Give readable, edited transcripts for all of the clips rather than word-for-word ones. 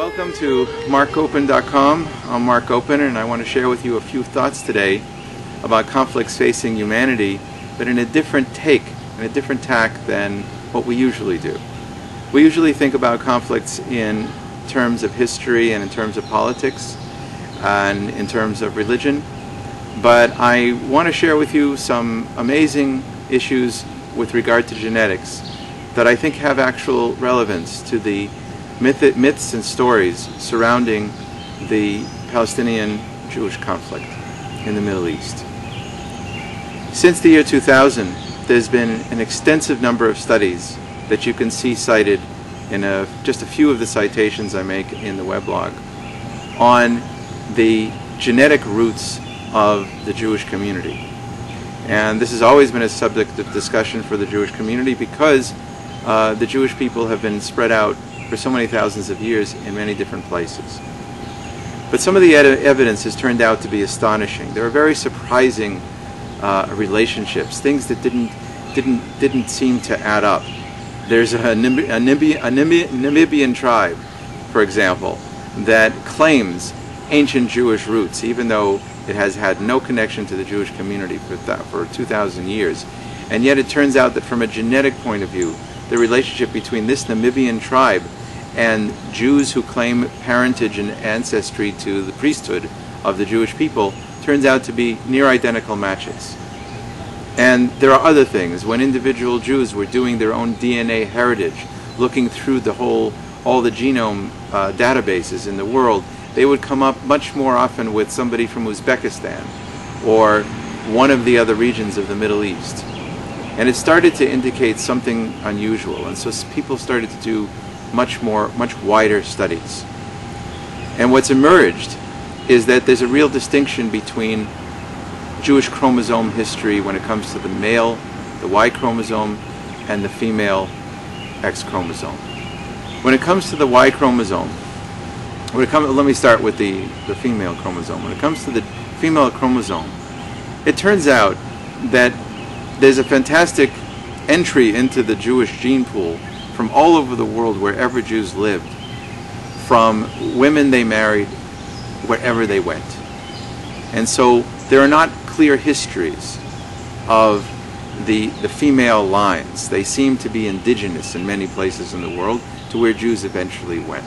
Welcome to MarcGopin.com. I'm Marc Gopin, and I want to share with you a few thoughts today about conflicts facing humanity, but in a different take, in a different tack than what we usually do. We usually think about conflicts in terms of history and in terms of politics and in terms of religion, but I want to share with you some amazing issues with regard to genetics that I think have actual relevance to the myths and stories surrounding the Palestinian-Jewish conflict in the Middle East. Since the year 2000, there's been an extensive number of studies that you can see cited in just a few of the citations I make in the weblog on the genetic roots of the Jewish community. And this has always been a subject of discussion for the Jewish community because the Jewish people have been spread out for so many thousands of years in many different places. But some of the evidence has turned out to be astonishing. There are very surprising relationships, things that didn't seem to add up. There's a Namibian tribe, for example, that claims ancient Jewish roots, even though it has had no connection to the Jewish community for 2,000 years. And yet it turns out that from a genetic point of view, the relationship between this Namibian tribe and Jews who claim parentage and ancestry to the priesthood of the Jewish people turns out to be near identical matches. And there are other things. When individual Jews were doing their own DNA heritage, looking through all the genome databases in the world, they would come up much more often with somebody from Uzbekistan or one of the other regions of the Middle East. And it started to indicate something unusual, and so people started to do much wider studies. And what's emerged is that there's a real distinction between Jewish chromosome history when it comes to the male, the Y chromosome, and the female X chromosome. When it comes to the Y chromosome, let me start with the female chromosome. When it comes to the female chromosome, it turns out that there's a fantastic entry into the Jewish gene pool from all over the world, wherever Jews lived, from women they married, wherever they went. And so there are not clear histories of the female lines. They seem to be indigenous in many places in the world to where Jews eventually went.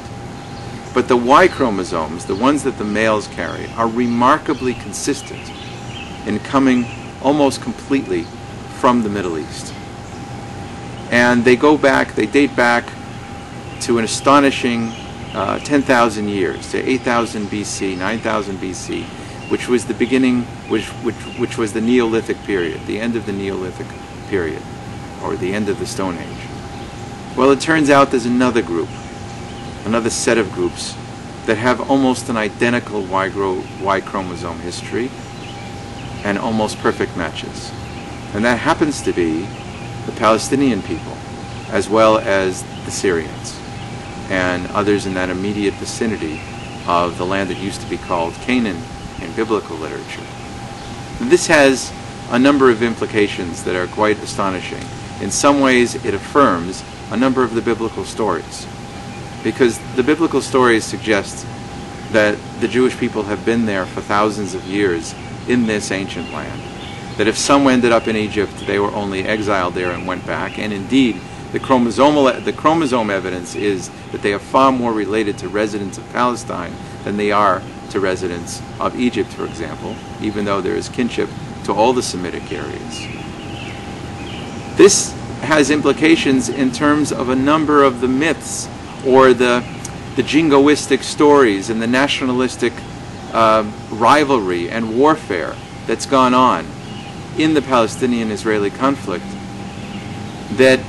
But the Y chromosomes, the ones that the males carry, are remarkably consistent in coming almost completely from the Middle East. And they date back to an astonishing 10,000 years, to 8,000 BC, 9,000 BC, which was the beginning, which was the Neolithic period, the end of the Neolithic period, or the end of the Stone Age. Well, it turns out there's another group, another set of groups that have almost an identical Y chromosome history and almost perfect matches. And that happens to be the Palestinian people, as well as the Syrians and others in that immediate vicinity of the land that used to be called Canaan in biblical literature. This has a number of implications that are quite astonishing. In some ways, it affirms a number of the biblical stories, because the biblical stories suggest that the Jewish people have been there for thousands of years in this ancient land. That if some ended up in Egypt, they were only exiled there and went back. And indeed, the chromosome evidence is that they are far more related to residents of Palestine than they are to residents of Egypt, for example, even though there is kinship to all the Semitic areas. This has implications in terms of a number of the myths or the jingoistic stories and the nationalistic rivalry and warfare that's gone on in the Palestinian-Israeli conflict that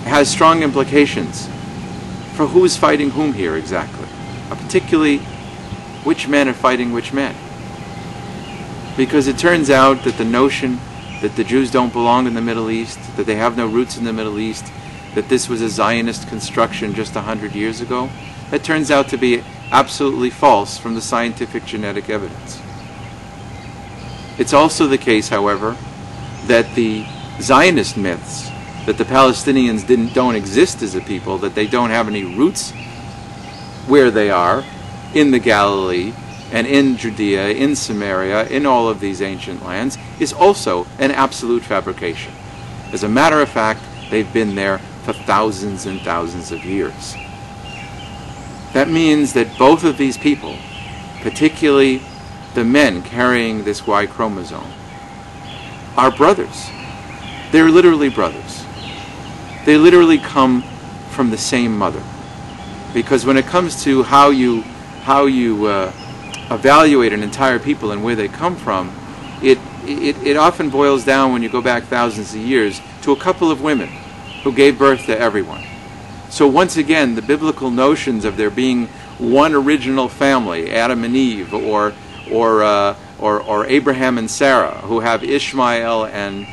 has strong implications for who is fighting whom here exactly, particularly which men are fighting which men. Because it turns out that the notion that the Jews don't belong in the Middle East, that they have no roots in the Middle East, that this was a Zionist construction just 100 years ago, that turns out to be absolutely false from the scientific genetic evidence. It's also the case, however, that the Zionist myths that the Palestinians don't exist as a people, that they don't have any roots where they are, in the Galilee, and in Judea, in Samaria, in all of these ancient lands, is also an absolute fabrication. As a matter of fact, they've been there for thousands and thousands of years. That means that both of these people, particularly the men carrying this Y chromosome, are brothers. They're literally brothers. They literally come from the same mother. Because when it comes to how you evaluate an entire people and where they come from, it often boils down, when you go back thousands of years, to a couple of women who gave birth to everyone. So once again, the biblical notions of there being one original family, Adam and Eve, or Abraham and Sarah, who have Ishmael and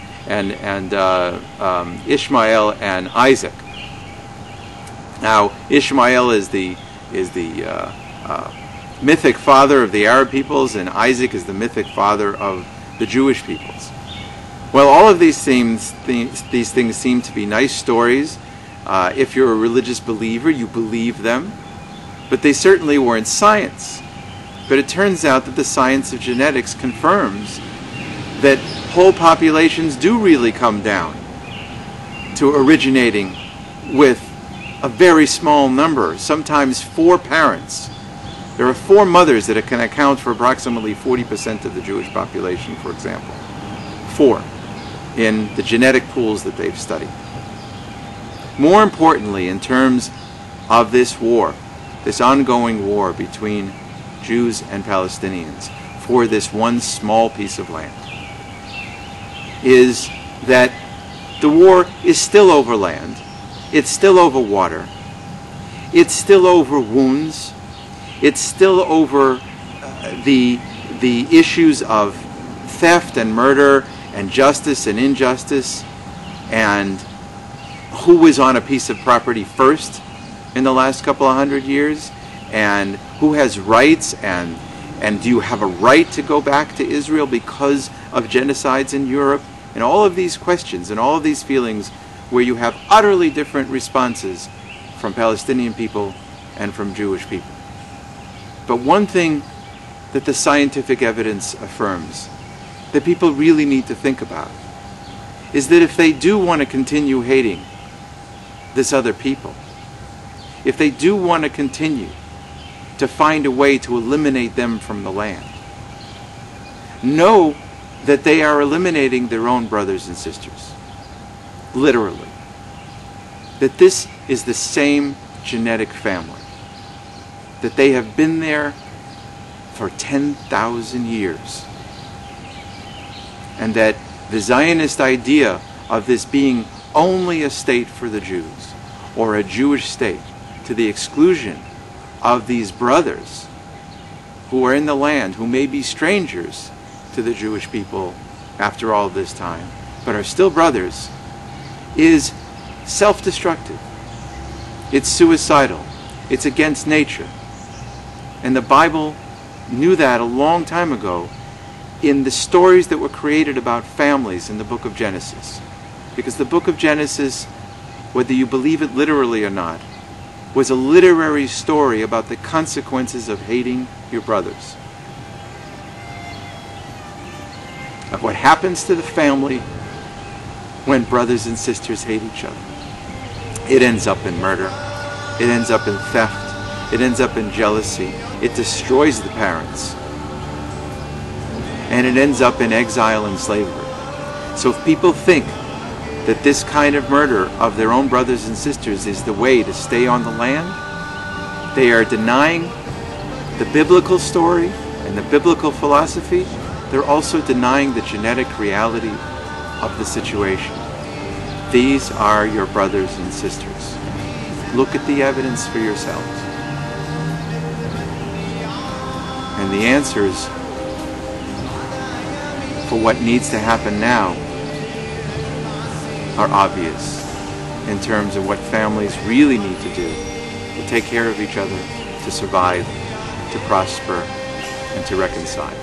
Isaac. Now, Ishmael is the mythic father of the Arab peoples, and Isaac is the mythic father of the Jewish peoples. Well, all of these things seem to be nice stories. If you're a religious believer, you believe them. But they certainly weren't science. But it turns out that the science of genetics confirms that whole populations do really come down to originating with a very small number, sometimes 4 parents. There are 4 mothers that can account for approximately 40% of the Jewish population, for example. 4 in the genetic pools that they've studied. More importantly, in terms of this war, this ongoing war between Jews and Palestinians for this one small piece of land, is that the war is still over land, it's still over water, it's still over wounds, it's still over the issues of theft and murder and justice and injustice, and who was on a piece of property first in the last couple of hundred years, and who has rights, and do you have a right to go back to Israel because of genocides in Europe, and all of these questions and all of these feelings where you have utterly different responses from Palestinian people and from Jewish people. But one thing that the scientific evidence affirms that people really need to think about is that if they do want to continue hating this other people, if they do want to continue to find a way to eliminate them from the land, know that they are eliminating their own brothers and sisters. Literally. That this is the same genetic family. That they have been there for 10,000 years. And that the Zionist idea of this being only a state for the Jews, or a Jewish state, to the exclusion of these brothers who are in the land, who may be strangers to the Jewish people after all this time, but are still brothers, is self-destructive. It's suicidal. It's against nature. And the Bible knew that a long time ago in the stories that were created about families in the book of Genesis. Because the book of Genesis, whether you believe it literally or not, was a literary story about the consequences of hating your brothers. Of what happens to the family when brothers and sisters hate each other. It ends up in murder. It ends up in theft. It ends up in jealousy. It destroys the parents. And it ends up in exile and slavery. So if people think that this kind of murder of their own brothers and sisters is the way to stay on the land, they are denying the biblical story and the biblical philosophy. They're also denying the genetic reality of the situation. These are your brothers and sisters. Look at the evidence for yourselves. And the answers for what needs to happen now are obvious in terms of what families really need to do to take care of each other, to survive, to prosper, and to reconcile.